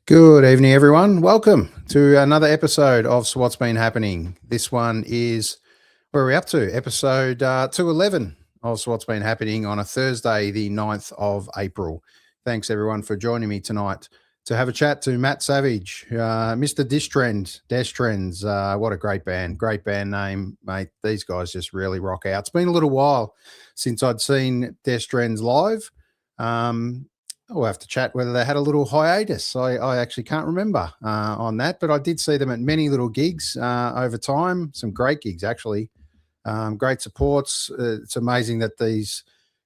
Good evening, everyone. Welcome to another episode of So What's Been Happening. This one is, where are we up to? Episode 211 of So What's Been Happening on a Thursday, the 9th of April. Thanks, everyone, for joining me tonight to have a chat to Matt Savage, Mr. Destrends. What a great band name, mate. These guys just really rock out. It's been a little while since I'd seen Destrends live. We'll have to chat whether they had a little hiatus. I actually can't remember on that, but I did see them at many little gigs over time. Some great gigs, actually. Great supports. It's amazing that these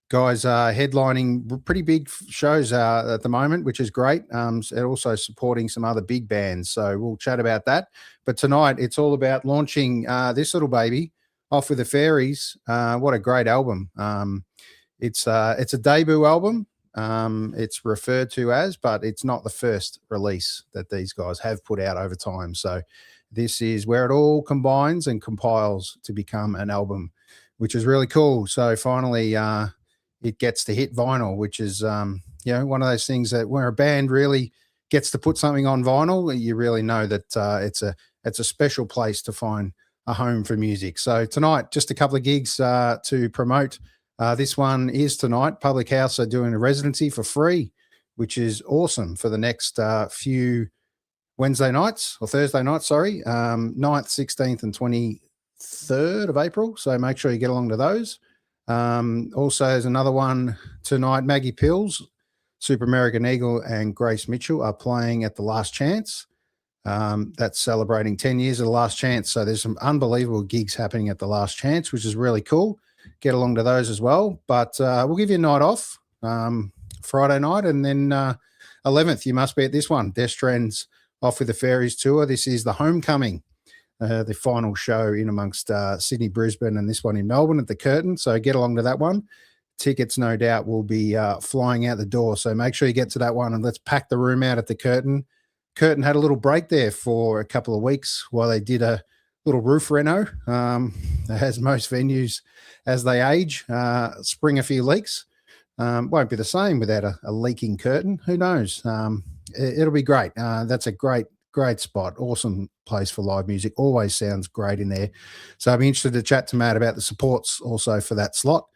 guys are headlining pretty big shows at the moment, which is great. And also supporting some other big bands. So we'll chat about that. But tonight, it's all about launching this little baby, Off With The Fairies. What a great album. It's a debut album. It's referred to as, but it's not the first release that these guys have put out over time. So this is where it all combines and compiles to become an album, which is really cool. So finally, it gets to hit vinyl, which is, one of those things that where a band really gets to put something on vinyl, you really know that it's a special place to find a home for music. So tonight, just a couple of gigs to promote. This one is tonight. Public House are doing a residency for free, which is awesome for the next few Thursday nights, 9th, 16th and 23rd of April. So make sure you get along to those. Also, there's another one tonight. Maggie Pills, Super American Eagle and Grace Mitchell are playing at the Last Chance. That's celebrating 10 years of the Last Chance. So there's some unbelievable gigs happening at the Last Chance, which is really cool. Get along to those as well. But we'll give you a night off Friday night, and then 11th, you must be at this one, Destrends Off With The Fairies tour. This is the homecoming, the final show in amongst Sydney, Brisbane, and this one in Melbourne at the Curtin. So get along to that one. Tickets, no doubt, will be flying out the door. So make sure you get to that one, and let's pack the room out at the Curtin. Curtin had a little break there for a couple of weeks while they did a little roof reno, as most venues as they age, spring a few leaks. Won't be the same without a leaking curtain. Who knows? It'll be great. That's a great spot. Awesome place for live music. Always sounds great in there. So I'll be interested to chat to Matt about the supports also for that slot.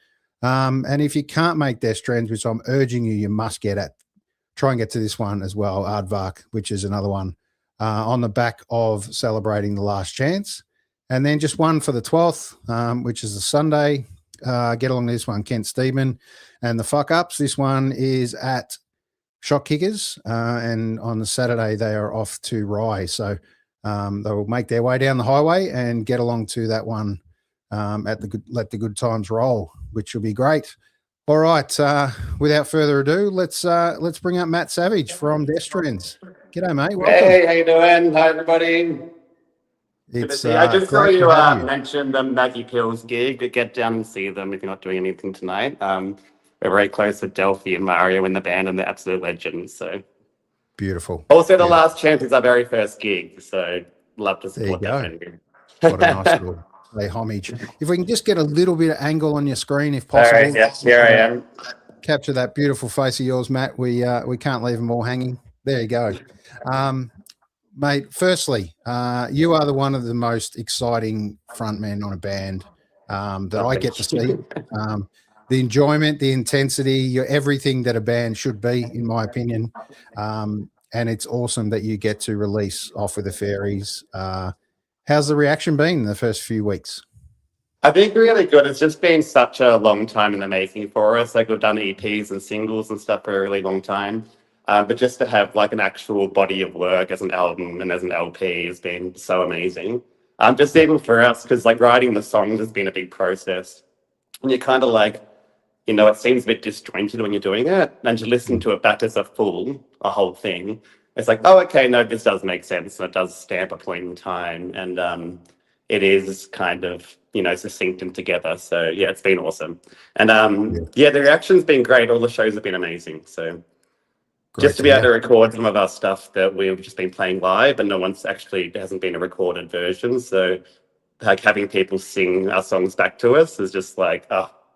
And if you can't make Destrends, which I'm urging you must try and get to this one as well, Aardvark, which is another one on the back of celebrating the Last Chance. And then just one for the 12th, which is a Sunday. Get along to this one, Kent Steedman and the Fuck Ups. This one is at Shock Kickers, and on the Saturday they are off to Rye. So they will make their way down the highway and get along to that one at Let the Good Times Roll, which will be great. All right, without further ado, let's bring up Matt Savage from Destrends. G'day, mate. Welcome. Hey, how you doing? Hi, everybody. I just saw you mention the Maggie Pills gig. Get down and see them if you're not doing anything tonight. We're very close with Delphi and Mario in the band, and they're absolute legends. So beautiful. Also, the Last Chance is our very first gig, so love to support that venue. What a nice little play homage. If we can just get a little bit of angle on your screen, if possible. All right, yes, here I am. Capture that beautiful face of yours, Matt. We can't leave them all hanging. There you go. Mate, firstly, you are one of the most exciting frontmen on a band that I get to see. The enjoyment, the intensity, you're everything that a band should be, in my opinion. And it's awesome that you get to release Off With The Fairies. How's the reaction been in the first few weeks? I think really good. It's just been such a long time in the making for us. Like, we've done EPs and singles and stuff for a really long time. But just to have like an actual body of work as an album and as an LP has been so amazing. Just even for us, because like writing the songs has been a big process. And you're kind of like, it seems a bit disjointed when you're doing it. And to listen to it back as a whole thing, it's like, oh, okay, no, this does make sense. And it does stamp a point in time. And it is kind of, succinct and together. So yeah, it's been awesome. And the reaction's been great. All the shows have been amazing. So great just to be able to record some of our stuff that we've just been playing live, and there hasn't been a recorded version. So like having people sing our songs back to us is just like,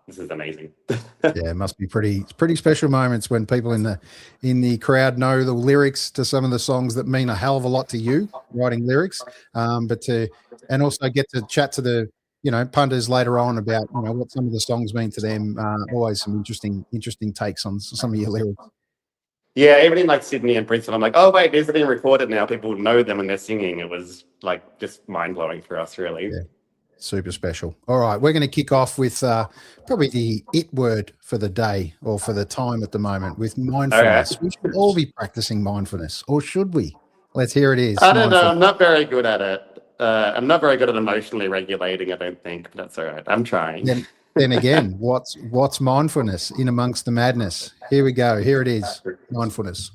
this is amazing. Yeah, it must be pretty special moments when people in the crowd know the lyrics to some of the songs that mean a hell of a lot to you, writing lyrics, and also get to chat to the punters later on about what some of the songs mean to them. Always some interesting takes on some of your lyrics. Yeah, even in like Sydney and Brisbane, I'm like, oh wait, these are being recorded now. People know them and they're singing. It was like just mind blowing for us, really. Yeah. Super special. All right, we're going to kick off with probably the it word for the day or for the time at the moment with mindfulness. Okay. We should all be practicing mindfulness, or should we? Let's hear it is. I don't know. I'm not very good at it. I'm not very good at emotionally regulating, I don't think, but that's all right. I'm trying. Then again, what's mindfulness in amongst the madness? Here we go. Here it is. Mindfulness.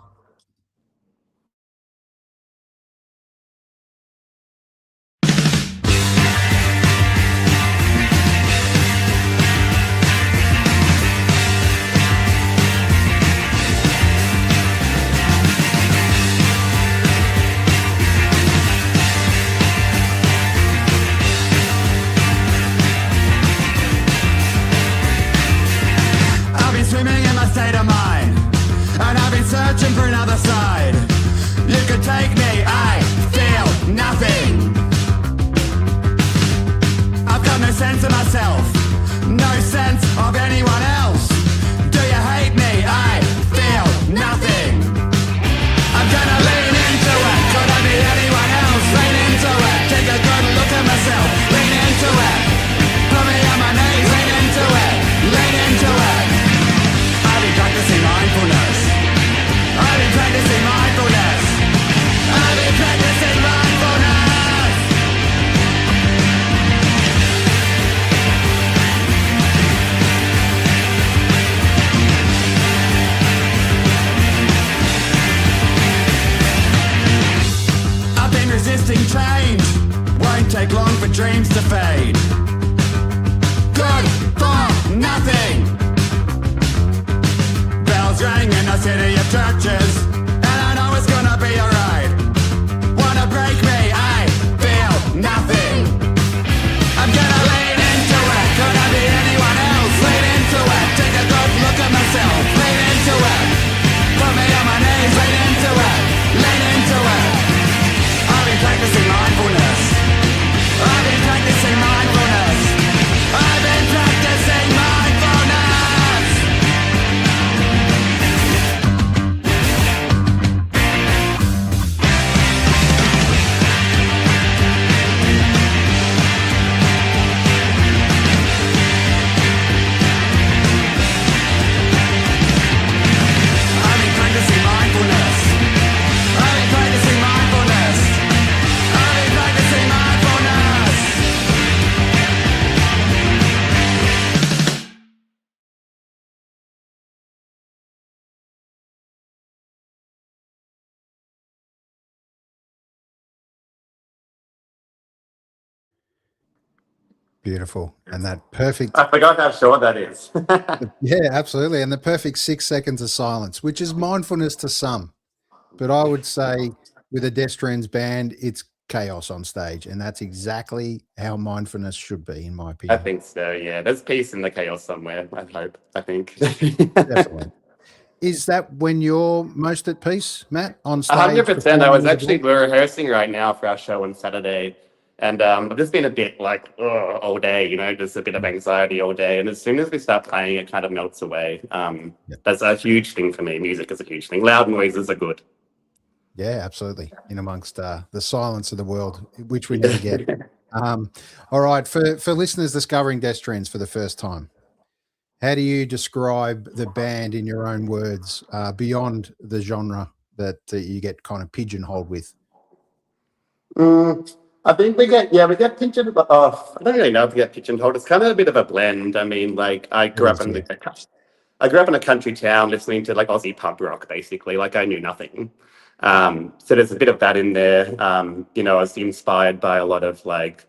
Swimming in my state of mind, and I've been searching for another side. You could take me, I feel nothing. I've got no sense of myself, no sense of anyone else. Do you hate me? I feel nothing. I'm gonna lean into it, could I be anyone else? Lean into it, take a good look at myself. Lean into it, put me on my knees. Lean into it, lean into it. Practicing mindfulness. I've been practicing mindfulness. I've been practicing mindfulness. I've been resisting change. Won't take long for dreams to fade. Good for nothing. Rang in a city of churches, and I know it's gonna be alright. Wanna break me? I feel nothing. I'm gonna lean into it. Could I be anyone else? Lean into it. Take a good look at myself. Lean into it. Put me on my knees. Lean into it. Lean into it. I've been practicing mindfulness. I've been practicing mindfulness. I've been practicing mindfulness. Beautiful. And that perfect. I forgot how short that is. Yeah, absolutely. And the perfect 6 seconds of silence, which is mindfulness to some. But I would say with a Destrends band, it's chaos on stage. And that's exactly how mindfulness should be, in my I opinion. think so, yeah. There's peace in the chaos somewhere, I think. Definitely. Is that when you're most at peace, Matt, on stage? 100%. I was actually, we're rehearsing right now for our show on Saturday. And I've just been a bit like, all day, just a bit of anxiety all day. And as soon as we start playing, it kind of melts away. That's a huge thing for me. Music is a huge thing. Loud noises are good. Yeah, absolutely. In amongst the silence of the world, which we never get. All right. For listeners discovering Destrends for the first time, how do you describe the band in your own words beyond the genre that you get kind of pigeonholed with? I think we get pigeonholed. I don't really know if we get pigeonholed. It's kind of a bit of a blend. I mean, like I grew up in a country town listening to like Aussie pub rock, basically. Like I knew nothing. So there's a bit of that in there. I was inspired by a lot of like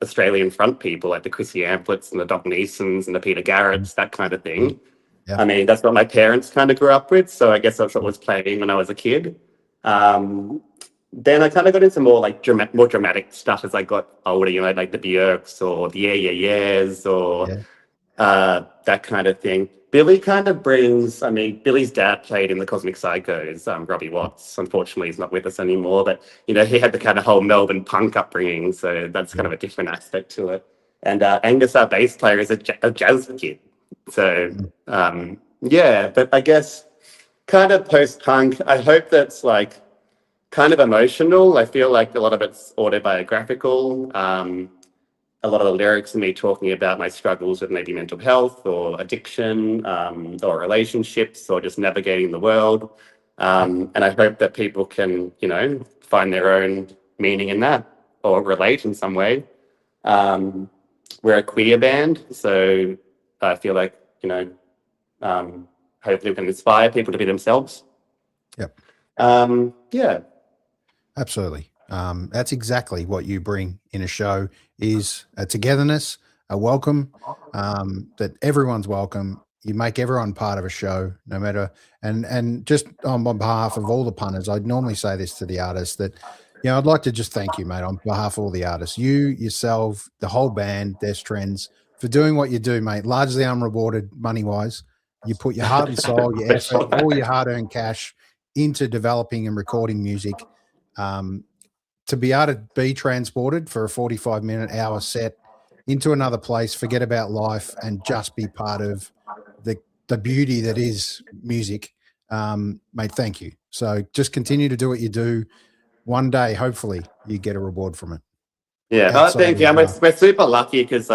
Australian front people, like the Chrissy Amplets and the Doc Neesons and the Peter Garretts, that kind of thing. Yeah. I mean, that's what my parents kind of grew up with. So I guess that's what was playing when I was a kid. Then I kind of got into more like more dramatic stuff as I got older, like the Björks or the Yeah Yeah Yeahs or that kind of thing. Billy kind of brings, I mean, Billy's dad played in the Cosmic Psychos, Robbie Watts. Unfortunately, he's not with us anymore, but, you know, he had the kind of whole Melbourne punk upbringing, so that's kind of a different aspect to it. And Angus, our bass player, is a jazz kid. So, yeah, but I guess kind of post-punk, I hope that's like kind of emotional. I feel like a lot of it's autobiographical. A lot of the lyrics are me talking about my struggles with maybe mental health or addiction, or relationships, or just navigating the world. And I hope that people can, you know, find their own meaning in that or relate in some way. We're a queer band, so I feel like, you know, hopefully we can inspire people to be themselves. Yep. Yeah. Absolutely. That's exactly what you bring in a show, is a togetherness, a welcome, that everyone's welcome. You make everyone part of a show, no matter, and just on behalf of all the punters, I'd normally say this to the artists that, you know, I'd like to just thank you, mate, on behalf of all the artists, you, yourself, the whole band, Destrends, for doing what you do, mate, largely unrewarded money-wise. You put your heart and soul, your effort, all your hard-earned cash into developing and recording music. To be able to be transported for a 45-minute hour set into another place, forget about life, and just be part of the beauty that is music, mate, thank you. So just continue to do what you do. One day, hopefully, you get a reward from it. Yeah, thank you. We're super lucky because,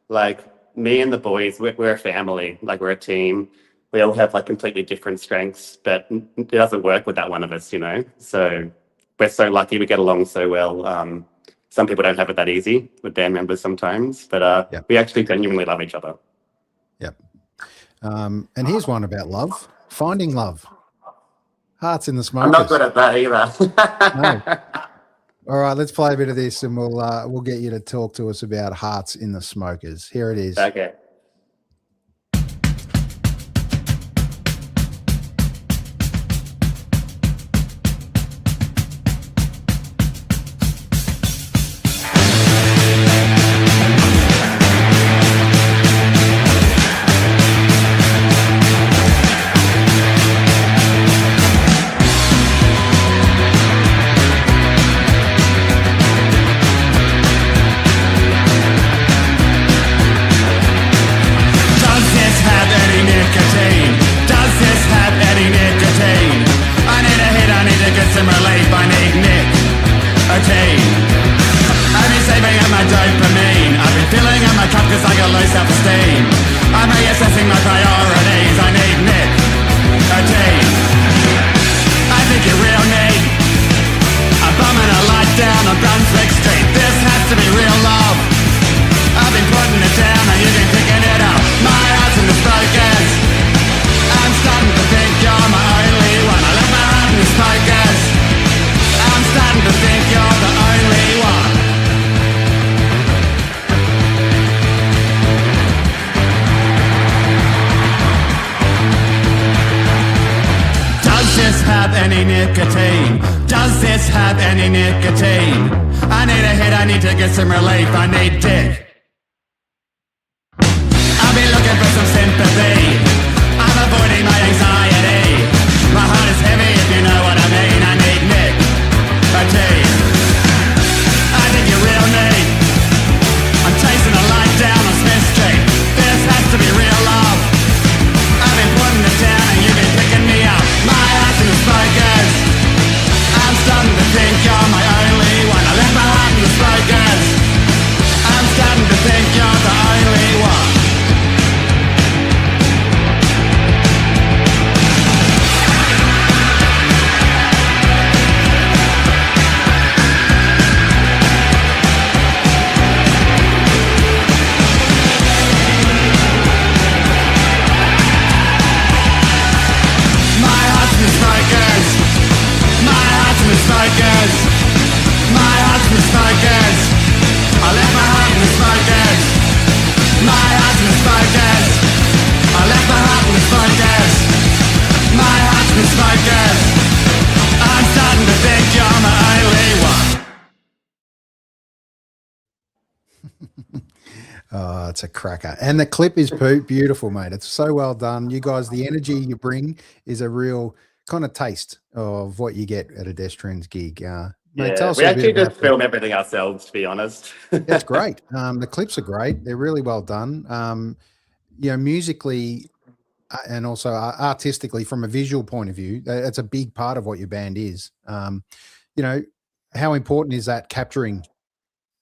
like, me and the boys, we're a family. Like, we're a team. We all have, like, completely different strengths, but it doesn't work without one of us, you know? So we're so lucky, we get along so well. Some people don't have it that easy with band members sometimes, but we actually genuinely love each other. Yep. And here's one about love. Finding love. Hearts in the Smokers. I'm not good at that either. No. All right, let's play a bit of this, and we'll get you to talk to us about Hearts in the Smokers. Here it is. Okay. Some relief, I need dick. I've been looking for some sympathy. I'm avoiding my anxiety. My heart is heavy, if you know what I mean. I need nicotine. I think you real need. I'm chasing a light down on Smith Street. This has to be real love. I've been putting it down and you've been picking me up. My heart's in the smokers. I'm starting to think you're my only one. I left my heart in the smokers. I'm starting to think you're the only one. My heart's in the smokers. My heart's in the smokers. My heart's in the smokers. I left my heart in the smokers. My heart's in the smokers. I left my heart in the smokers. My heart's in the smokers. I'm starting to think you're the only one. Oh, it's a cracker. And the clip is beautiful, mate. It's so well done. You guys, the energy you bring is a real kind of taste of what you get at a Destrends gig. Mate, tell Yeah, us we a bit actually just about the. film everything ourselves, to be honest. It's great. The clips are great. They're really well done. Musically and also artistically, from a visual point of view, that's a big part of what your band is. How important is that capturing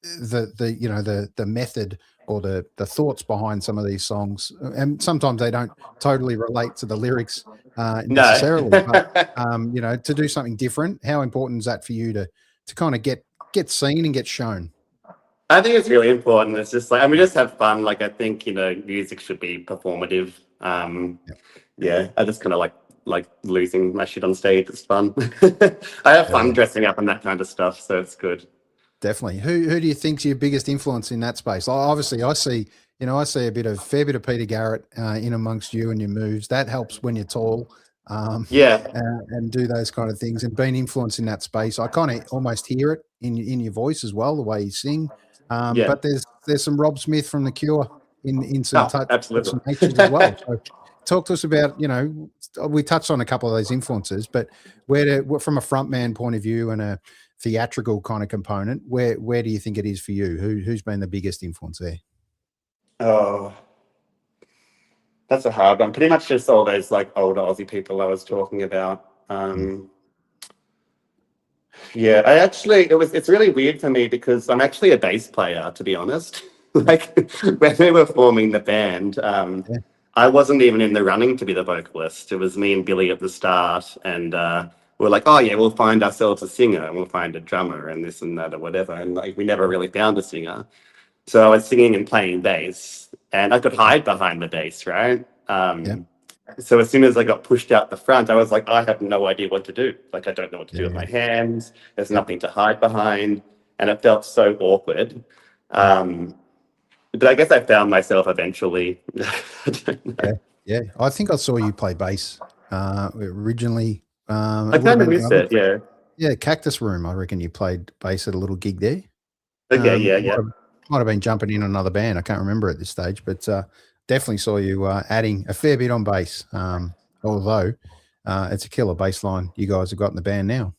the method or the thoughts behind some of these songs? And sometimes they don't totally relate to the lyrics No. necessarily, but to do something different. How important is that for you to kind of get seen and get shown? I think it's really important. It's just like, and we just have fun. Like, I think, music should be performative. Yeah, I just kind of like losing my shit on stage. It's fun. I have fun dressing up and that kind of stuff, so it's good. Definitely. Who do you think's your biggest influence in that space? Obviously, I see a fair bit of Peter Garrett in amongst you and your moves. That helps when you're tall. Yeah. And do those kind of things and being influenced in that space. I kind of almost hear it in your voice as well, the way you sing. Yeah. But there's some Rob Smith from The Cure in some absolutely. some natures as well. So talk to us about, we touched on a couple of those influences, but from a frontman point of view and a theatrical kind of component, where do you think it is for you? Who's been the biggest influence there? Oh, that's a hard one. Pretty much just all those like older Aussie people I was talking about. Yeah, it's really weird for me because I'm actually a bass player, to be honest. Like when we were forming the band, I wasn't even in the running to be the vocalist. It was me and Billy at the start, and we're like, oh yeah, we'll find ourselves a singer and we'll find a drummer and this and that or whatever. And like we never really found a singer. So I was singing and playing bass, and I could hide behind the bass, right? So as soon as I got pushed out the front, I was like, I have no idea what to do. Like, I don't know what to do with my hands. There's nothing to hide behind. And it felt so awkward. But I guess I found myself eventually. I don't know. Yeah. I think I saw you play bass originally. I kind of missed it, yeah. Yeah, Cactus Room. I reckon you played bass at a little gig there. Okay, yeah. Might have been jumping in another band. I can't remember at this stage, but definitely saw you adding a fair bit on bass. Although it's a killer bass line you guys have got in the band now.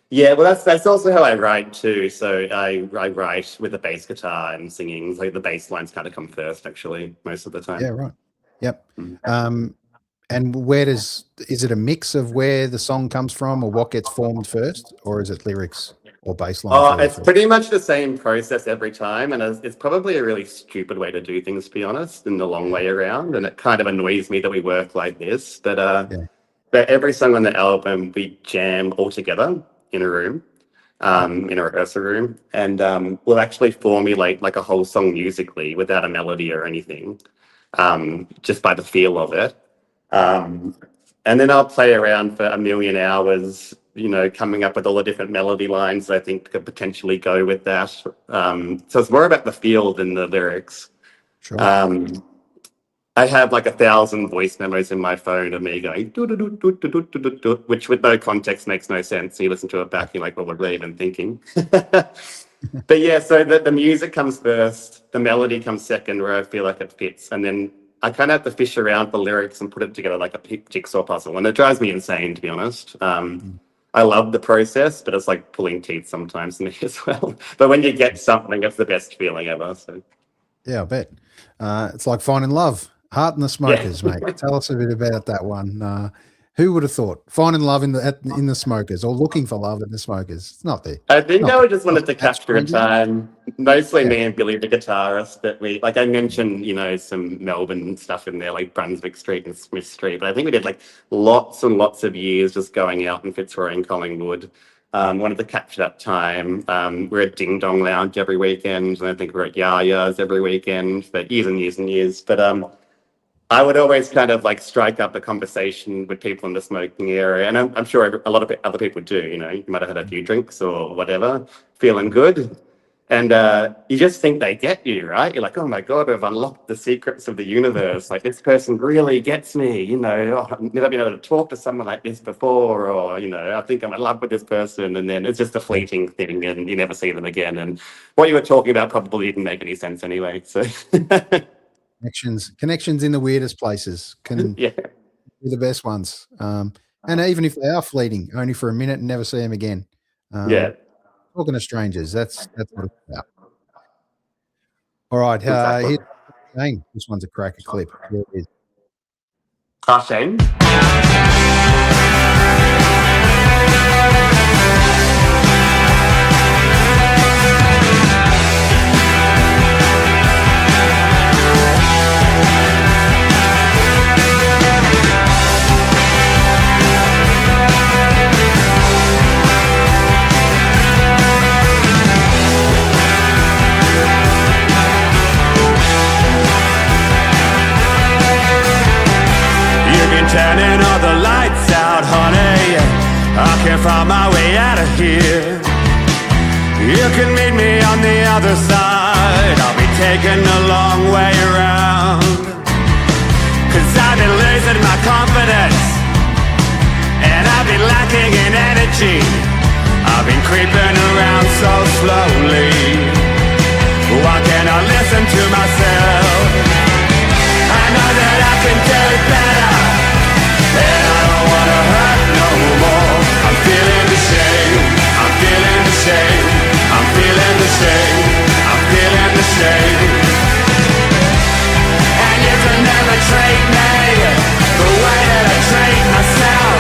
Yeah, well, that's also how I write too. So I write with a bass guitar and singing. Like the bass lines kind of come first, actually, most of the time. Yeah, right. Yep. And is it a mix of where the song comes from, or what gets formed first, or is it lyrics or bass line? Oh, it's pretty much the same process every time, and it's probably a really stupid way to do things, to be honest, and the long way around. And it kind of annoys me that we work like this. But every song on the album, we jam all together in a room, in a rehearsal room, and we'll actually formulate like a whole song musically without a melody or anything, just by the feel of it. And then I'll play around for a million hours, coming up with all the different melody lines that I think could potentially go with that. So it's more about the feel than the lyrics. Sure. I have like 1,000 voice memos in my phone of me going, which with no context makes no sense. And you listen to it back, you're like, well, what were they even thinking? But yeah, so the music comes first, the melody comes second, where I feel like it fits. And then I kind of have to fish around for lyrics and put it together like a jigsaw puzzle. And it drives me insane, to be honest. I love the process, but it's like pulling teeth sometimes to me as well. But when you get something, it's the best feeling ever. So. Yeah, I bet. It's like finding love. Heart and the Smokers, mate. Tell us a bit about that one. Who would have thought finding love in the Smokers, or looking for love in the Smokers? It's not there. I think I just wanted to capture a time, mostly me and Billy, the guitarist. But I mentioned, some Melbourne stuff in there, like Brunswick Street and Smith Street. But I think we did like lots and lots of years just going out in Fitzroy and Collingwood. Wanted to capture that time. We're at Ding Dong Lounge every weekend, and I think we're at Yaya's every weekend for years and years and years. But I would always kind of like strike up a conversation with people in the smoking area. And I'm sure a lot of other people do, you might have had a few drinks or whatever, feeling good. And you just think they get you, right? You're like, oh my God, I've unlocked the secrets of the universe. Like, this person really gets me, you know. Oh, I've never been able to talk to someone like this before, or, you know, I think I'm in love with this person. And then it's just a fleeting thing and you never see them again. And what you were talking about probably didn't make any sense anyway. So, Connections in the weirdest places can yeah. be the best ones. And even if they are fleeting, only for a minute and never see them again. Yeah. Talking to strangers, that's what it's about. All right, Exactly. here's Shane. This one's a cracker clip. Here it is. Shane. Turning all the lights out, honey, I can't find my way out of here. You can meet me on the other side, I'll be taking a long way around. Cause I've been losing my confidence, and I've been lacking in energy. I've been creeping around so slowly. Why can't I listen to myself? I know that I can do better, and I don't wanna hurt no more. I'm feeling the shame, I'm feeling the shame, I'm feeling the shame, I'm feeling the shame. And you can never treat me the way that I treat myself.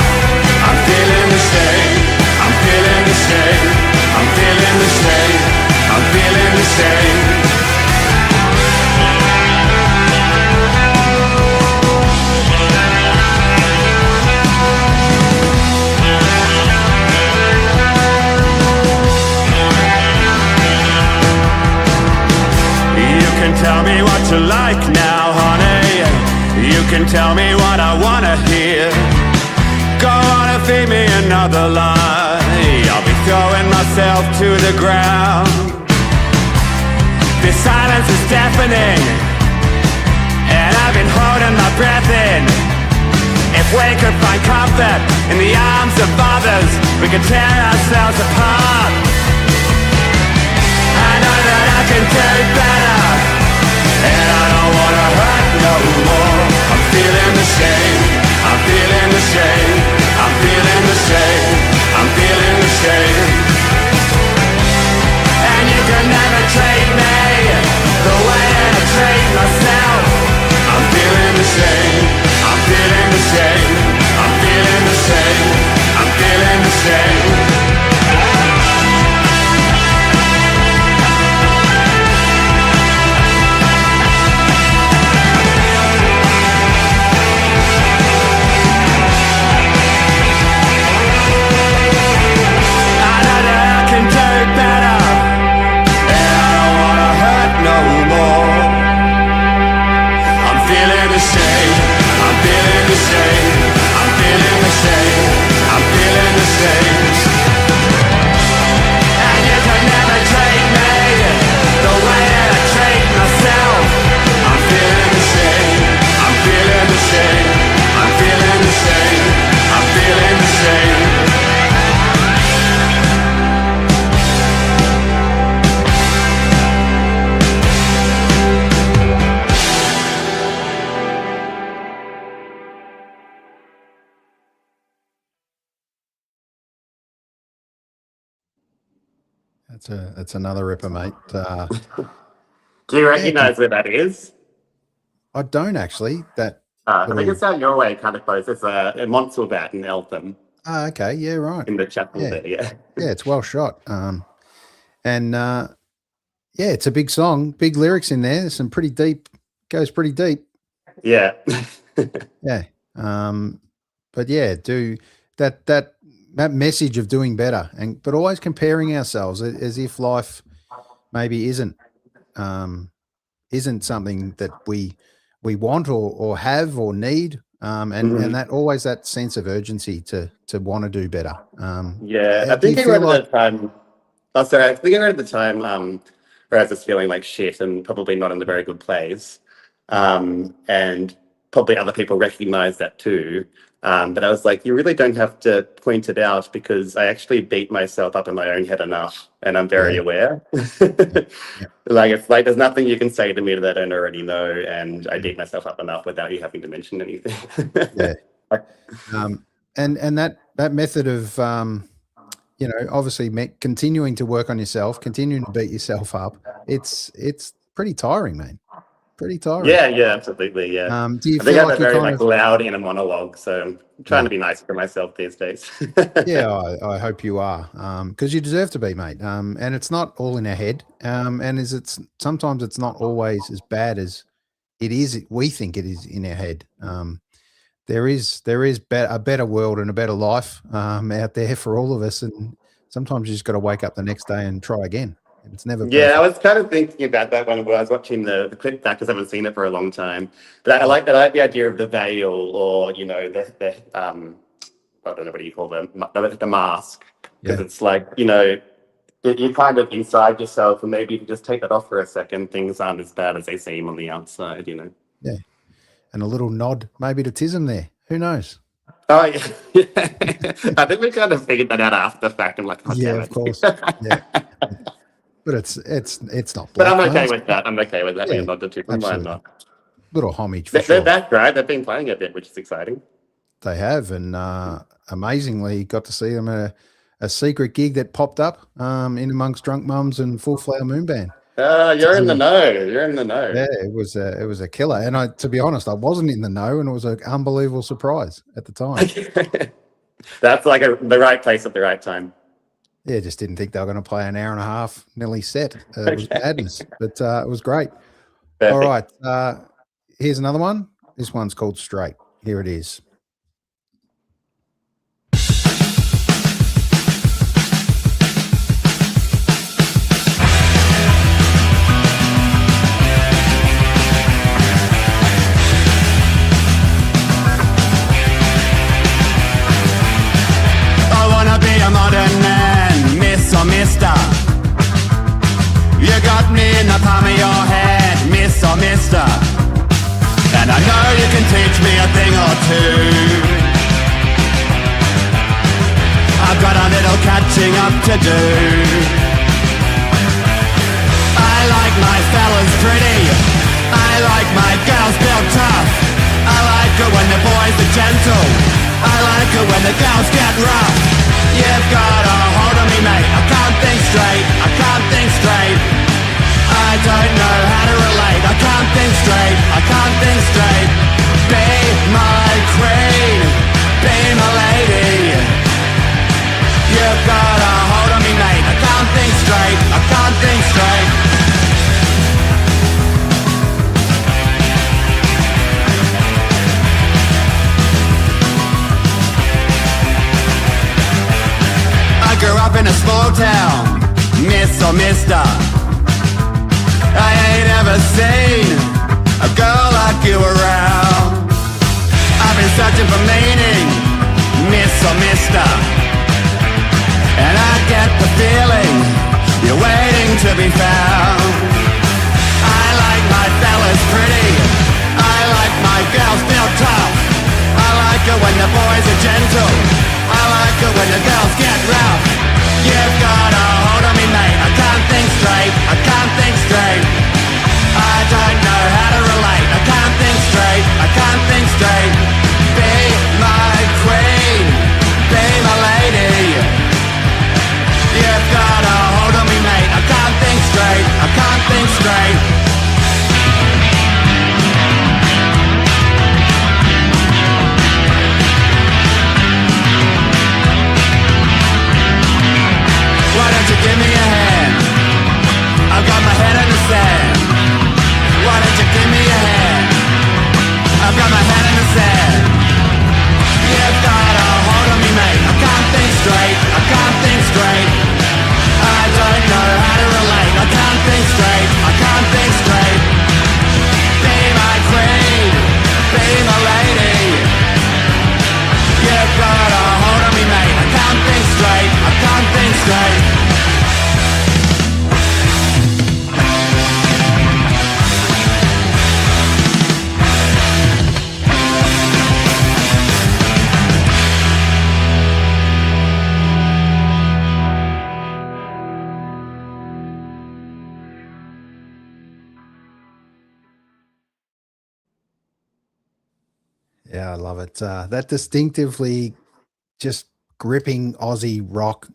I'm feeling the shame, I'm feeling the shame, I'm feeling the shame, I'm feeling the shame. Tell me what you like now, honey. You can tell me what I wanna hear. Go on and feed me another lie. I'll be throwing myself to the ground. This silence is deafening, and I've been holding my breath in. If we could find comfort in the arms of others, we could tear ourselves apart. I know that I can do better, and I don't wanna hurt no more. I'm feeling the shame, I'm feeling the shame, I'm feeling the shame, I'm feeling the shame. And you can never treat me the way that I treat myself. I'm feeling the shame, I'm feeling the shame, I'm feeling the shame, I'm feeling the shame. That's another ripper, mate. Do you recognise where that is? I don't actually. That I think it's out your way, kind of close. It's a Montsalvat in Eltham. okay, yeah, right. In the chapel there, yeah. Yeah, it's well shot. And yeah, it's a big song, big lyrics in there. There's some pretty deep, goes pretty deep. Yeah. Yeah. But yeah, do that message of doing better, but always comparing ourselves as if life maybe isn't something that we want or have or need. And that always that sense of urgency to want to do better. Yeah, I think I read at the time. Oh, sorry. I think I read at the time. whereas it's feeling like shit and probably not in a very good place. And probably other people recognize that too. But I was like, you really don't have to point it out, because I actually beat myself up in my own head enough, and I'm very aware. Like, it's like, there's nothing you can say to me that I don't already know, and I beat myself up enough without you having to mention anything. And that method of, obviously continuing to work on yourself, continuing to beat yourself up, it's pretty tiring, man. Pretty tiring. Yeah, absolutely. Yeah. Do you I think feel I'm like a very you're kind of loud inner monologue, so I'm trying to be nicer for myself these days. Yeah, I hope you are, because you deserve to be, mate. And it's not all in our head. And sometimes it's not always as bad as it is. We think it is in our head. There is a better world and a better life out there for all of us, and sometimes you just got to wake up the next day and try again. It's never Yeah, I was kind of thinking about that when I was watching the clip back, because I haven't seen it for a long time. But I like the idea of the veil, or the I don't know, what do you call them, the mask, because it's like, you're kind of inside yourself, and maybe you can just take that off for a second. Things aren't as bad as they seem on the outside. Yeah, and a little nod maybe to Tism there. Who knows? Oh yeah, I think we kind of figured that out after the fact. I'm like, oh, damn it. Of course. Yeah. But it's not. But I'm okay with that. I'm okay with that. Yeah, not the two. Why not? Little homage for They're sure. back, right? They've been playing a bit, which is exciting. They have, and amazingly got to see them at a secret gig that popped up in amongst Drunk Mums and Full Flower Moon Band. You're in the know. You're in the know. Yeah, it was a killer. And to be honest, I wasn't in the know, and it was an unbelievable surprise at the time. That's like the right place at the right time. Yeah, just didn't think they were going to play an hour and a half nearly set. It was madness, but it was great. Perfect. All right, here's another one. This one's called Straight. Here it is. I wanna be a modern man, miss or mister. You got me in the palm of your hand, miss or mister. And I know you can teach me a thing or two. I've got a little catching up to do. I like my fellas pretty, I like my girls built tough. I like it when the boys are gentle, I like it when the girls get rough. You've got a hold on me, mate, I can't think straight, I can't think straight. I don't know how to relate, I can't think straight, I can't think straight. Be my queen, be my lady. You've got a hold on me, mate, I can't think straight, I can't think straight. I grew up in a small town, miss or mister. I ain't ever seen a girl like you around. I've been searching for meaning, miss or mister. And I get the feeling you're waiting to be found. I like my fellas pretty, I like my girls built tough. I like it when the boys are gentle, I like it when the girls get rough. You've got a hold on me, mate, I can't think straight, I can't think straight. I don't know how to relate, I can't think straight, I can't think straight. Be my queen, be my lady. You've got a hold on me, mate, I can't think straight, I can't think straight. What Yeah, I love it. That distinctively just gripping Aussie rock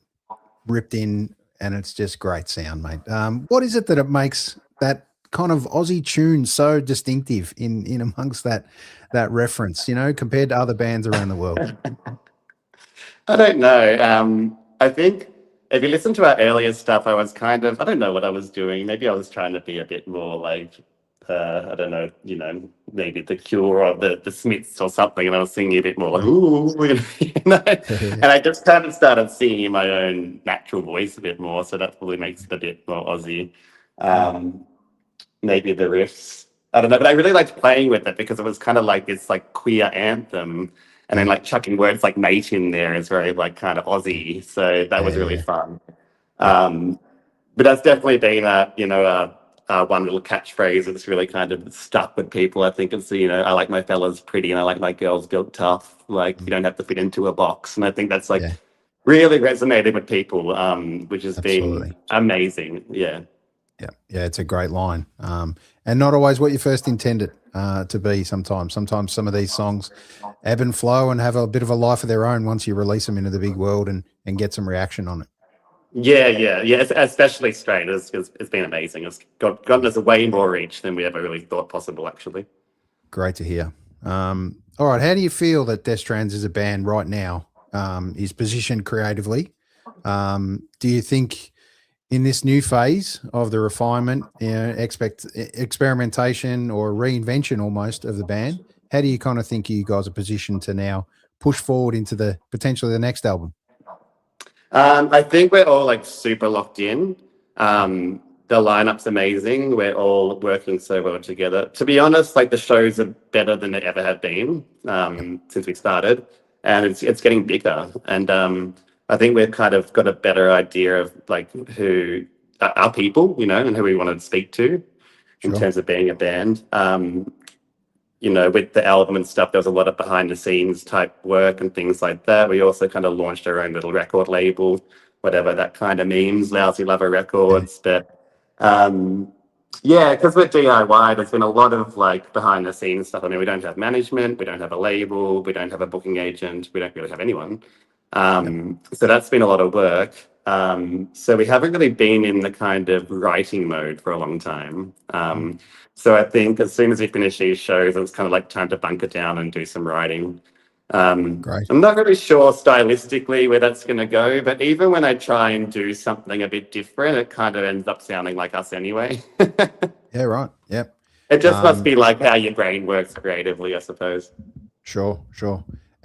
ripped in, and it's just great sound, mate. What is it that it makes that kind of Aussie tune so distinctive in amongst that reference, compared to other bands around the world? I don't know. I think if you listen to our earlier stuff, I was I don't know what I was doing. Maybe I was trying to be a bit more like, I don't know, maybe the Cure or the Smiths or something. And I was singing a bit more like, ooh, And I just kind of started singing in my own natural voice a bit more. So that probably makes it a bit more Aussie. Maybe the riffs, I don't know. But I really liked playing with it because it was kind of like this like queer anthem. And then like chucking words like mate in there is very like kind of Aussie. So that was really fun. But that's definitely been one little catchphrase that's really kind of stuck with people. I think it's, I like my fellas pretty and I like my girls built tough. Like you don't have to fit into a box. And I think that's really resonated with people, which has been amazing. Yeah. Yeah, it's a great line. And not always what you first intended to be sometimes. Sometimes some of these songs ebb and flow and have a bit of a life of their own once you release them into the big world and get some reaction on it. Yeah. Especially straight. It's been amazing. It's gotten us way more reach than we ever really thought possible, actually. Great to hear. All right. How do you feel that Destrends as a band right now is positioned creatively? Do you think in this new phase of the refinement, experimentation or reinvention almost of the band, how do you kind of think you guys are positioned to now push forward into the potentially the next album? I think we're all like super locked in. The lineup's amazing. We're all working so well together. To be honest, like the shows are better than they ever have been since we started, and it's getting bigger. And I think we've kind of got a better idea of like who our people, and who we want to speak to in terms of being a band. With the album and stuff, there was a lot of behind the scenes type work and things like that. We also kind of launched our own little record label, whatever that kind of means, Lousy Lover Records. But because we're DIY, there's been a lot of like behind the scenes stuff. I mean, we don't have management, we don't have a label, we don't have a booking agent, we don't really have anyone. So that's been a lot of work. So we haven't really been in the kind of writing mode for a long time. So I think as soon as we finish these shows, it's kind of like time to bunker down and do some writing. Great. I'm not really sure stylistically where that's going to go, but even when I try and do something a bit different, it kind of ends up sounding like us anyway. Yeah, right. Yep. It just must be like how your brain works creatively, I suppose. Sure.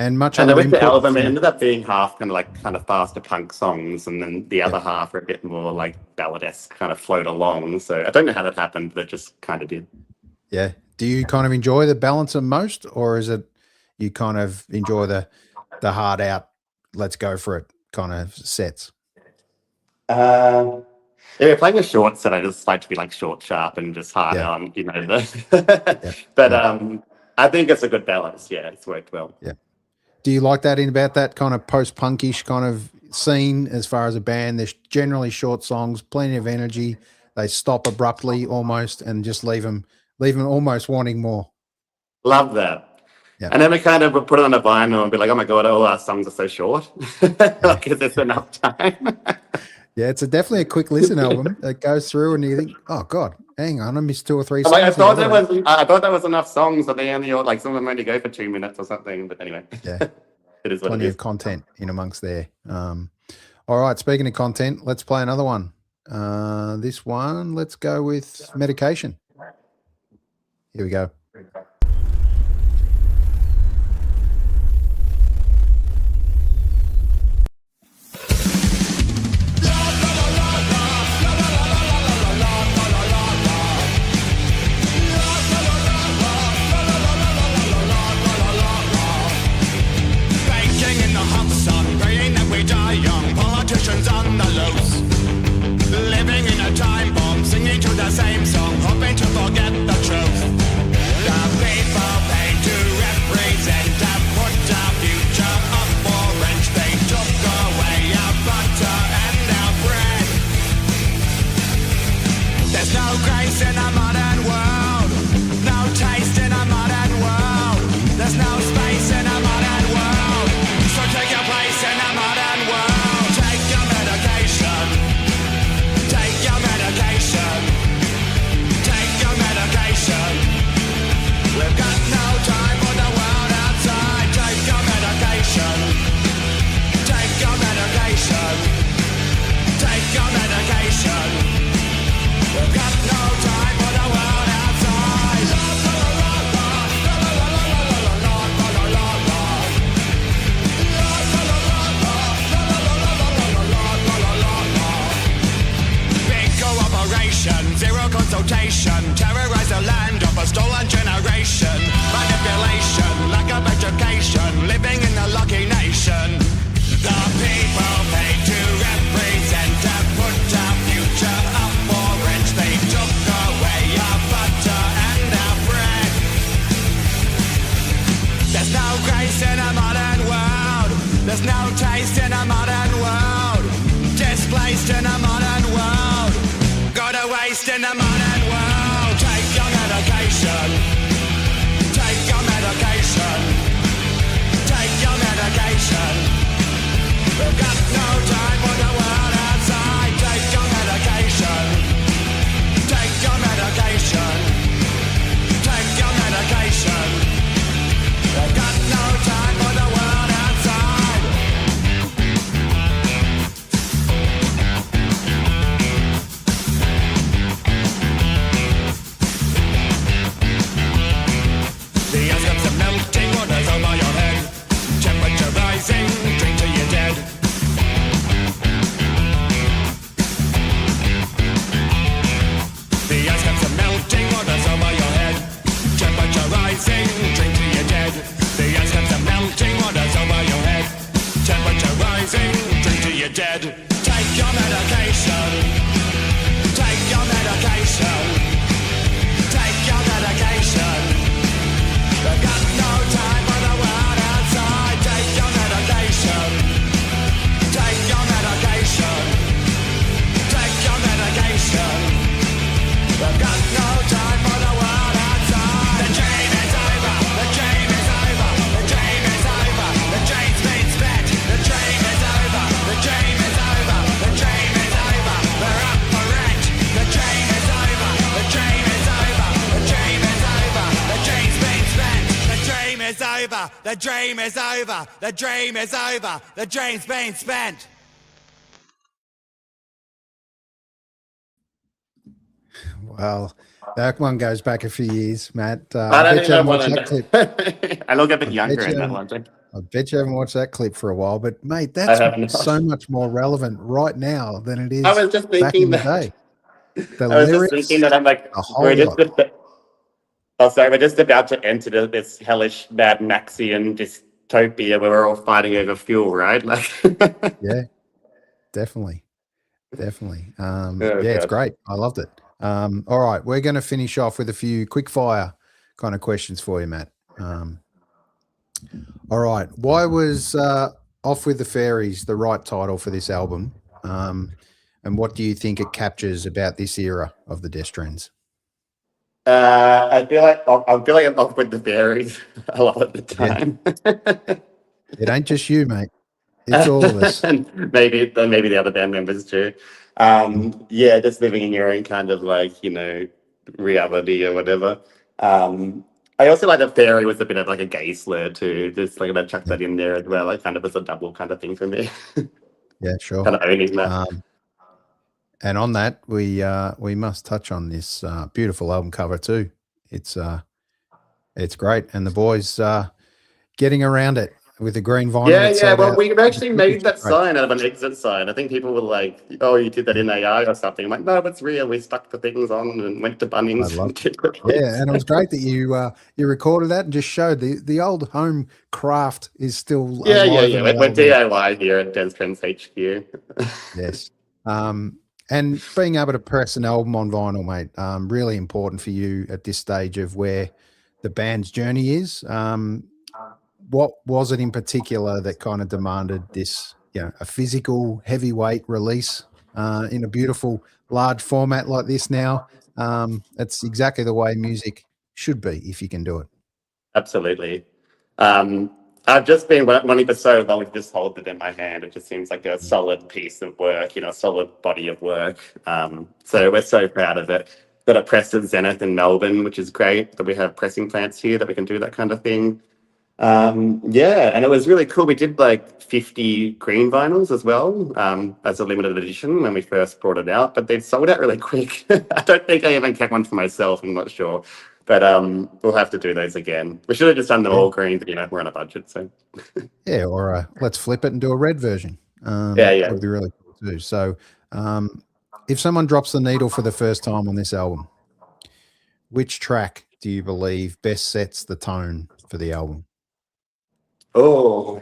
And then with the album, it ended up being half kind of faster punk songs, and then the other half are a bit more like balladesque, kind of float along. So I don't know how that happened, but it just kind of did. Yeah. Do you kind of enjoy the balance the most, or is it you kind of enjoy the hard out, let's go for it kind of sets? Yeah, we're playing a short set. I just like to be like short, sharp, and just hard on, But I think it's a good balance. Yeah, it's worked well. Yeah. Do you like that about that kind of post-punkish kind of scene as far as a band? There's generally short songs, plenty of energy. They stop abruptly almost and just leave them almost wanting more. Love that. Yeah. And then we kind of would put it on a vinyl and be like, oh my God, all our songs are so short. Like, is this enough time? Yeah, it's definitely a quick listen album that goes through and you think, oh God, hang on, I missed 2 or 3 songs. I thought there was enough songs, but they only like some of them only go for 2 minutes or something. But anyway, yeah, it is what plenty it is. of content in amongst there. All right, speaking of content, let's play another one. This one, let's go with Medication. Here we go. On the loose, living in a time bomb, singing to the same song, hoping to forget the truth. The people pay to represent and put the future up for rent. They took away our butter and our bread. There's no grace in a modern world, no taste in a modern world. There's no space consultation, terrorize the land of a stolen generation. Manipulation, lack of education, living in a lucky nation. The people pay to represent, to put our future up for rent. They took away our butter and our bread. There's no grace in a modern world. There's no taste in a modern world. Displaced in a modern world. Got to waste in a modern world. Take your medication. Take your medication. Take your medication. We've got no time for the world outside. Take your medication. Take your medication. Take your medication. We've got no time for the world outside. The ice caps are melting, waters over your head. Temperature rising, drink till you're dead. The ice caps are melting, waters over your head. Temperature rising, drink till you're dead. The ice caps are melting, waters over your head. Temperature rising, drink till you're dead. Take your medication. Take your medication. Take your medication. We've got no time for the world outside. Take your medication. Take your medication. Take your medication. We've got no time for the world outside. The dream is over. The dream is over. The dream is over. The dream's been spent. The dream is over. The dream is over. The dream is over. We're up for rent. The dream is over. The dream is over. The dream is over. The dream's been spent. The dream is over. The dream is over. The dream is over. The dream's been spent. Well, that one goes back a few years, Matt. I bet don't you even haven't want watched that clip. to. I look a bit younger bet in you that haven't- one. I bet you haven't watched that clip for a while, but mate, I that's have not. so much more relevant right now than it is I was just back thinking in the that. day. The I was just lyrics, thinking that I'm like, a whole we're just. lot. Oh, sorry, we're just about to enter this hellish Mad Maxian dystopia where we're all fighting over fuel, right? Like, Yeah, definitely. Definitely. Oh, Yeah, it's God. great. I loved it. All right, we're going to finish off with a few quick fire kind of questions for you, Matt. All right, why was Off with the Fairies the right title for this album? And what do you think it captures about this era of the Destrends? I feel like I'm off with the fairies a lot of the time. It ain't just you, mate. It's all of us. And maybe the other band members too. Yeah, just living in your own kind of like, reality or whatever. I also like that fairy was a bit of like a gay slur too. Just like I chuck that in there as well. Like kind of as a double kind of thing for me. Yeah, sure. Kind of owning that. And on that, we must touch on this beautiful album cover too. It's great, and the boys getting around it with the green vinyl. Yeah. Well, we've actually made It's that great. sign out of an exit sign. I think people were like, "Oh, you did that in AI or something." I'm like, no, it's real. We stuck the things on and went to Bunnings. I love and did it. Yeah, and it was great that you recorded that and just showed the old home craft is still Yeah. alive and We're well. DIY here at Destrends HQ. Yes. And being able to press an album on vinyl, mate, really important for you at this stage of where the band's journey is. What was it in particular that kind of demanded this, a physical heavyweight release in a beautiful large format like this now? It's exactly the way music should be if you can do it. Absolutely. I've just been wanting for so long to just hold it in my hand. It just seems like a solid piece of work, a solid body of work. So we're so proud of it. Got a press at Zenith in Melbourne, which is great that we have pressing plants here that we can do that kind of thing. Yeah, and it was really cool. We did like 50 green vinyls as well as a limited edition when we first brought it out, but they've sold out really quick. I don't think I even kept one for myself. I'm not sure. But we'll have to do those again. We should have just done them all green, but we're on a budget, so. Yeah, or let's flip it and do a red version. Yeah. That would be really cool too. So if someone drops the needle for the first time on this album, which track do you believe best sets the tone for the album? Oh,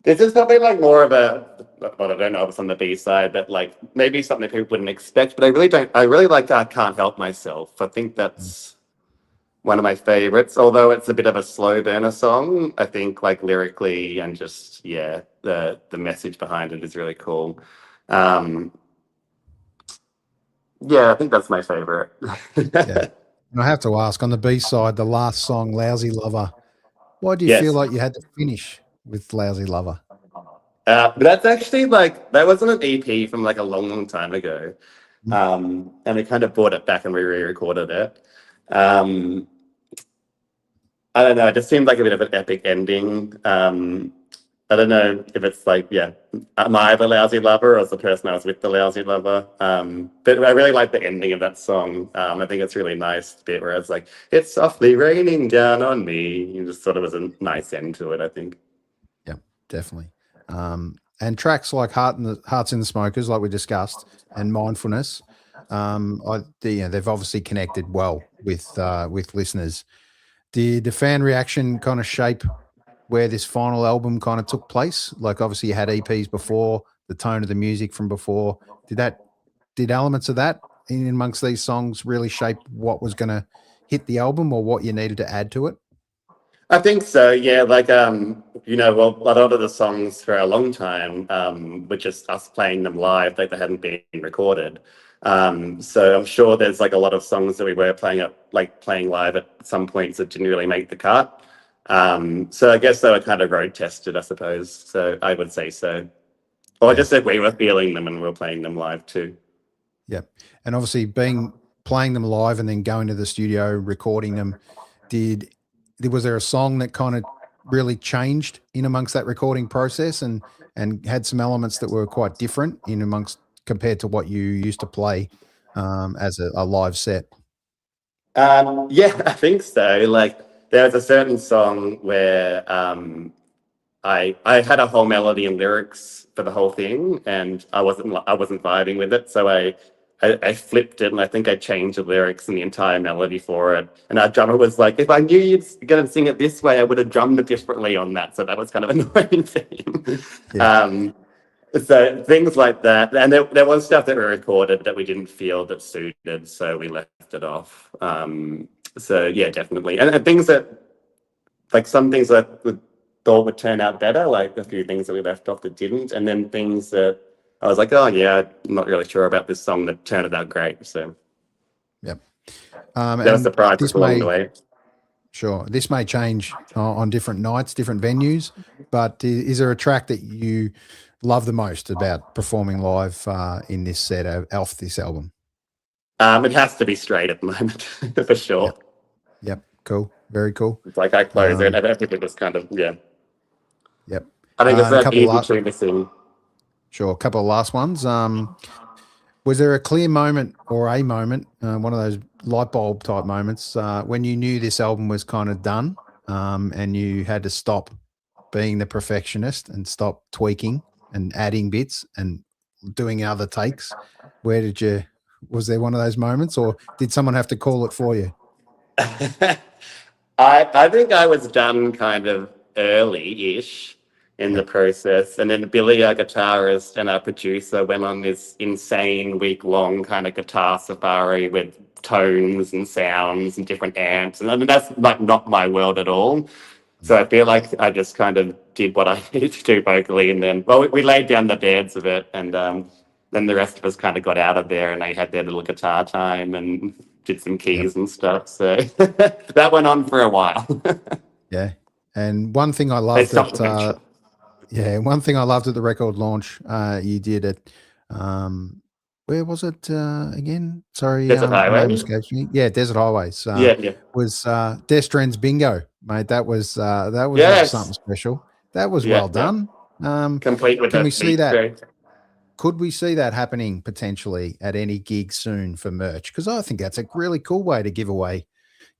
this is probably like more of a, well, I don't know if it's on the B side, but like maybe something people wouldn't expect. But I really like I Can't Help Myself. I think that's one of my favorites, although it's a bit of a slow burner song. I think like lyrically and just, yeah, the message behind it is really cool. Yeah, I think that's my favorite. Yeah. And I have to ask, on the B side, the last song, Lousy Lover, why do you Yes. feel like you had to finish with Lousy Lover? But that's actually like, that wasn't an EP from like a long time ago. And we kind of brought it back and we re-recorded it. I don't know, it just seemed like a bit of an epic ending. I don't know if it's like, yeah, am I the lousy lover or is the person I was with the lousy lover? But I really like the ending of that song. I think it's really nice bit where it's like, it's softly raining down on me. It just sort of was a nice end to it, I think. Yeah, definitely. And tracks like Hearts in the Smokers, like we discussed, and Mindfulness, they've obviously connected well with listeners. Did the fan reaction kind of shape where this final album kind of took place? Like obviously you had EPs before, the tone of the music from before. Did elements of that in amongst these songs really shape what was going to hit the album or what you needed to add to it? I think so, yeah. Like, well, a lot of the songs for a long time were just us playing them live, like they hadn't been recorded. So I'm sure there's like a lot of songs that we were playing live at some points that didn't really make the cut. So I guess they were kind of road tested, I suppose. So I would say so. Or I just said we were feeling them and we were playing them live too. Yep. And obviously playing them live and then going to the studio, recording them, was there a song that kind of really changed in amongst that recording process and had some elements that were quite different in amongst compared to what you used to play as a live set? Yeah, I think so. Like there was a certain song where I had a whole melody and lyrics for the whole thing, and I wasn't vibing with it, so I flipped it, and I think I changed the lyrics and the entire melody for it. And our drummer was like, "If I knew you'd going to sing it this way, I would have drummed it differently on that." So that was kind of annoying for him. Yeah. So things like that, and there was stuff that we recorded that we didn't feel that suited, so we left it off. So yeah, definitely, and things that, like some things that we thought would turn out better, like a few things that we left off that didn't, and then things that I was like, oh yeah, I'm not really sure about this song that turned out great. So yep, there was surprises along the way. Sure, this may change on different nights, different venues, but is there a track that you love the most about performing live in this set off this album? It has to be Straight at the moment, for sure. Yep, cool, very cool. It's like I close it, and everything was kind of, yeah. Yep. I think it's that easy to missing. Sure, a couple of last ones. Was there a clear moment or a moment, one of those light bulb type moments, when you knew this album was kind of done and you had to stop being the perfectionist and stop tweaking and adding bits and doing other takes? Was there one of those moments, or did someone have to call it for you? I think I was done kind of early-ish in the process, and then Billy, our guitarist and our producer, went on this insane week-long kind of guitar safari with tones and sounds and different amps, and I mean, that's like not my world at all. So I feel like I just kind of did what I needed to do vocally, and then, well, we laid down the beds of it, and then the rest of us kind of got out of there, and they had their little guitar time and did some keys and stuff. So that went on for a while. Yeah, and one thing I loved one thing I loved at the record launch, you did it. Where was it again? Sorry, Desert Highway. Yeah, Desert Highways. Was Destrends Bingo, mate? That was something special. That was well done. Complete with. Can we see that? Great. Could we see that happening potentially at any gig soon for merch? Because I think that's a really cool way to give away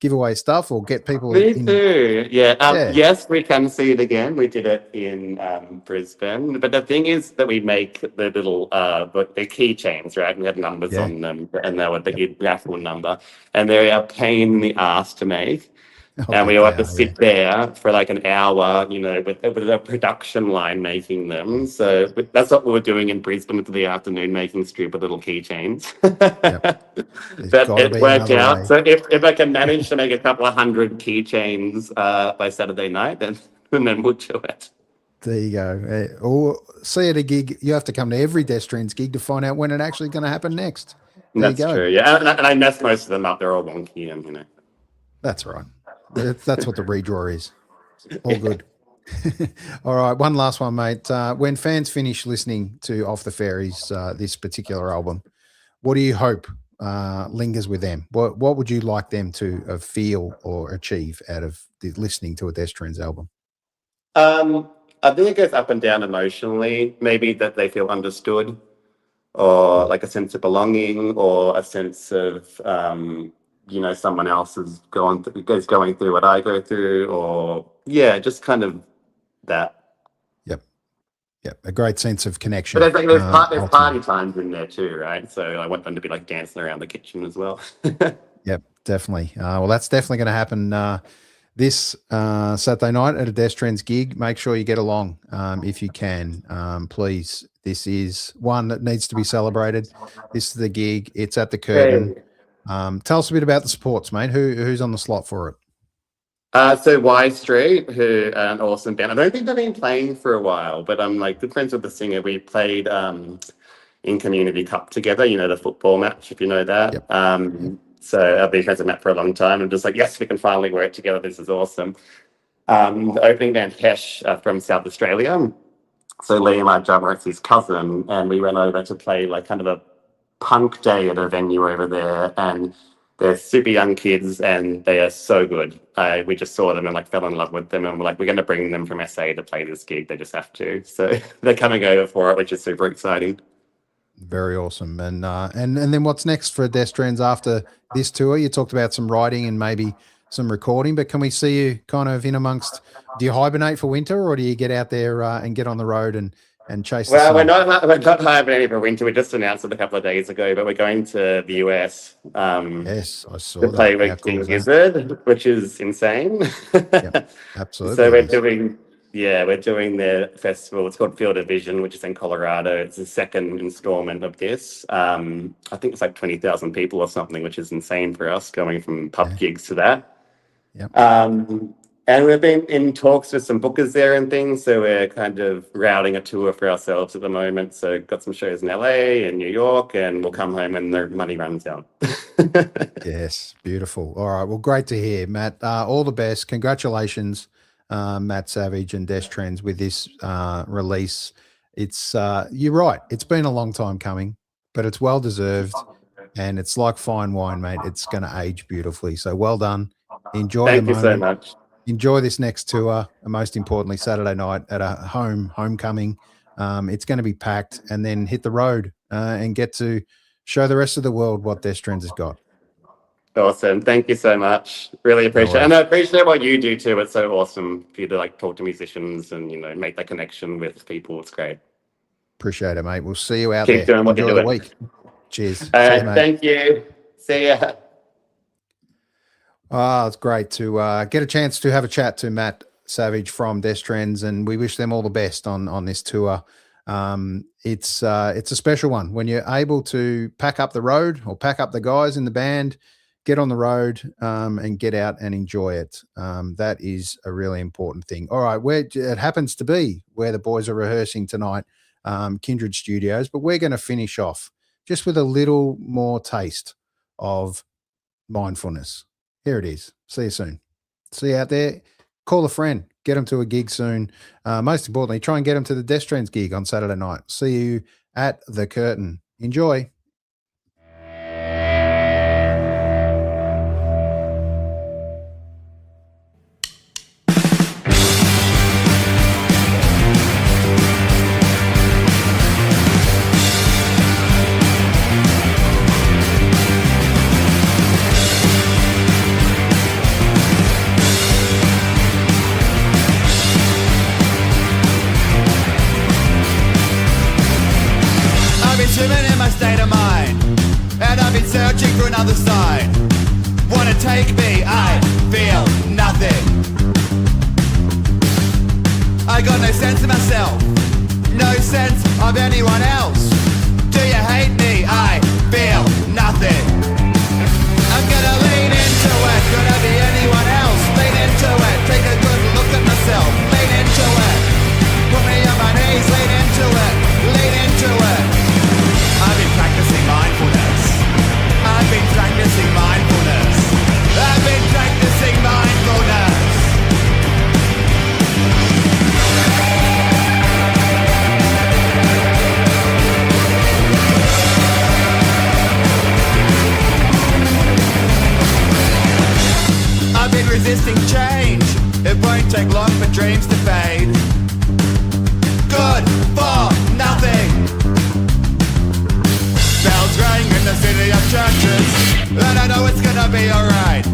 give away stuff or get people Me in? too. Yeah. Yeah. Yes, we can see it again. We did it in Brisbane. But the thing is that we make the little the keychains, right? We had numbers Yeah. on them, and they were the raffle number, and they're a pain in the ass to make. And we all have to sit there for like an hour, with a production line making them. So that's what we were doing in Brisbane for the afternoon, making stupid little keychains. But it worked out. Way. So if I can manage to make a couple of hundred keychains by Saturday night, then we'll do it. There you go. Or see at a gig. You have to come to every Destrends gig to find out when it's actually going to happen next. That's true. Yeah, and I mess most of them up. They're all wonky, and That's right. That's what the redraw is. All good. All right. One last one, mate. When fans finish listening to Off the Fairies, this particular album, what do you hope lingers with them? What would you like them to feel or achieve out of listening to a Destrends album? I think it goes up and down emotionally. Maybe that they feel understood, or like a sense of belonging, or a sense of someone else is going through what I go through, or just kind of that. Yep, a great sense of connection. But there's party times in there too, right? So I want them to be like dancing around the kitchen as well. Yep, definitely. Well, that's definitely going to happen this Saturday night at a Destrends gig. Make sure you get along if you can, please. This is one that needs to be celebrated. This is the gig. It's at the Curtain. Tell us a bit about the supports, mate. Who's on the slot for it? So Y Street, who are an awesome band. I don't think they've been playing for a while, but I'm like good friends with the singer. We played in Community Cup together, the football match, if you know that. Yep. So I've been friends with Matt for a long time. I'm just like, yes, we can finally work together. This is awesome. The opening band, Hesh, from South Australia. So Liam, our drummer, is his cousin, and we went over to play like kind of a punk day at a venue over there, and they're super young kids and they are so good. We just saw them and like fell in love with them, and we're like, we're going to bring them from SA to play this gig. They just have to. So they're coming over for it, which is super exciting. Very awesome. And then what's next for Destrends after this tour? You talked about some writing and maybe some recording, but can we see you kind of in amongst? Do you hibernate for winter, or do you get out there and get on the road and chase? Well, we're not hibernating for winter. We just announced it a couple of days ago, but we're going to the US. Yes, I saw to that. play with King Gizzard, which is insane. Yep, absolutely. So we're doing their festival. It's called Field of Vision, which is in Colorado. It's the second installment of this. I think it's like 20,000 people or something, which is insane for us, going from pub gigs to that. Yep. And we've been in talks with some bookers there and things, so we're kind of routing a tour for ourselves at the moment. So got some shows in LA and New York, and we'll come home when the money runs out. Yes, beautiful. All right, well, great to hear, Matt. All the best. Congratulations, Matt Savage and Destrends, with this release. It's you're right. It's been a long time coming, but it's well deserved, and it's like fine wine, mate. It's going to age beautifully. So well done. Enjoy. Thank you so much. Enjoy this next tour, and most importantly, Saturday night at a homecoming. It's going to be packed, and then hit the road and get to show the rest of the world what Destrends has got. Awesome. Thank you so much. Really appreciate it. And I appreciate what you do too. It's so awesome for you to like talk to musicians and, make that connection with people. It's great. Appreciate it, mate. We'll see you out Keep there. doing what you're doing. Week. Cheers. All right, you, mate. thank you. See ya. It's great to get a chance to have a chat to Matt Savage from Destrends, and we wish them all the best on this tour. It's a special one when you're able to pack up the road, or pack up the guys in the band, get on the road and get out and enjoy it. That is a really important thing. All right, it happens to be where the boys are rehearsing tonight, Kindred Studios, but we're going to finish off just with a little more taste of mindfulness. Here it is. See you soon. See you out there. Call a friend. Get them to a gig soon. Most importantly, try and get them to the Destrends gig on Saturday night. See you at the Curtain. Enjoy. searching for another side. Wanna take me, I feel nothing. I got no sense of myself, no sense of anyone else. Do you hate me? I feel nothing. I'm gonna lean into it, gonna be anyone else. Lean into it, take a good look at myself. Lean into it, put me on my knees. Lean into it, lean into it. I've been practicing mindfulness. I've been practicing mindfulness. I've been practicing mindfulness. I've been resisting change. It won't take long for dreams to fade. Good for nothing. Bells ring in the city of churches, and I know it's gonna be alright.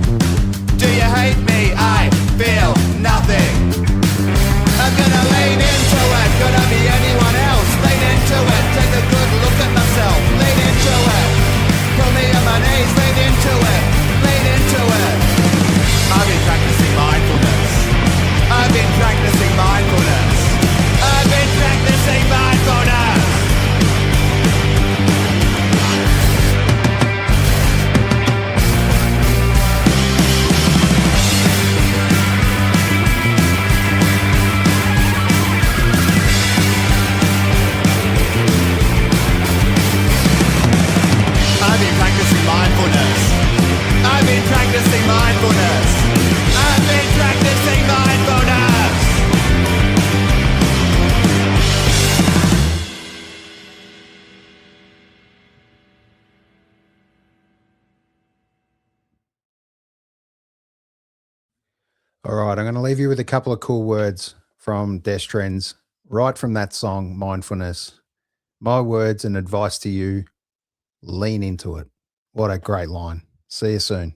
Do you hate me? I feel nothing. I'm gonna lean into it, gonna be anyone else. Lean into it, take a good look at myself. Lean into it, put me on my knees. Lean into it, lean into it. I've been practicing mindfulness. I've been practicing mindfulness. I've been practicing mindfulness. I've been practicing mindfulness. I've been practicing mindfulness. I've been practicing mindfulness. All right, I'm going to leave you with a couple of cool words from Destrends, right from that song, Mindfulness. My words and advice to you, lean into it. What a great line. See you soon.